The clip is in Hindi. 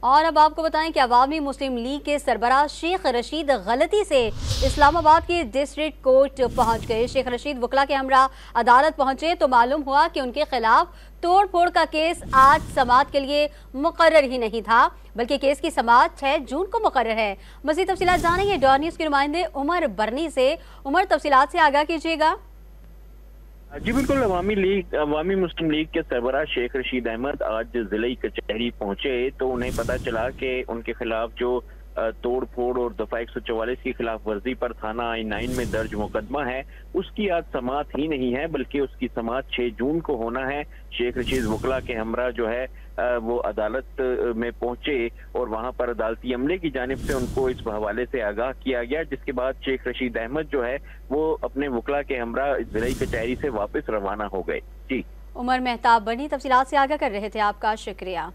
और अब आपको बताएं कि अवामी मुस्लिम लीग के सरबराह शेख रशीद गलती से इस्लामाबाद के डिस्ट्रिक्ट कोर्ट पहुंच गए। शेख रशीद वकला के हमरा अदालत पहुंचे तो मालूम हुआ कि उनके खिलाफ तोड़ फोड़ का केस आज समाअत के लिए मुकर्रर ही नहीं था, बल्कि केस की समाअत 6 जून को मुकर्रर है। मज़ीद तफसीलात जानेंगे डॉन न्यूज़ के नुमाइंदे उमर बरनी से। उमर, तफसीलात से आगाह कीजिएगा। जी बिल्कुल, अवामी मुस्लिम लीग के सरबराह शेख रशीद अहमद आज जिला कचहरी पहुंचे तो उन्हें पता चला कि उनके खिलाफ जो तोड़ फोड़ और दफा 144 की खिलाफ वर्जी पर थाना I-9 में दर्ज मुकदमा है, उसकी आज समाअत ही नहीं है, बल्कि उसकी समाअत 6 जून को होना है। शेख रशीद वकला के हमरा जो है वो अदालत में पहुंचे और वहां पर अदालती अमले की जानिब से उनको इस हवाले से आगाह किया गया, जिसके बाद शेख रशीद अहमद जो है वो अपने वकला के हमरा जिला कचहरी से वापस रवाना हो गए। जी उमर मेहताब बनी तफसीलात से आगाह कर रहे थे, आपका शुक्रिया।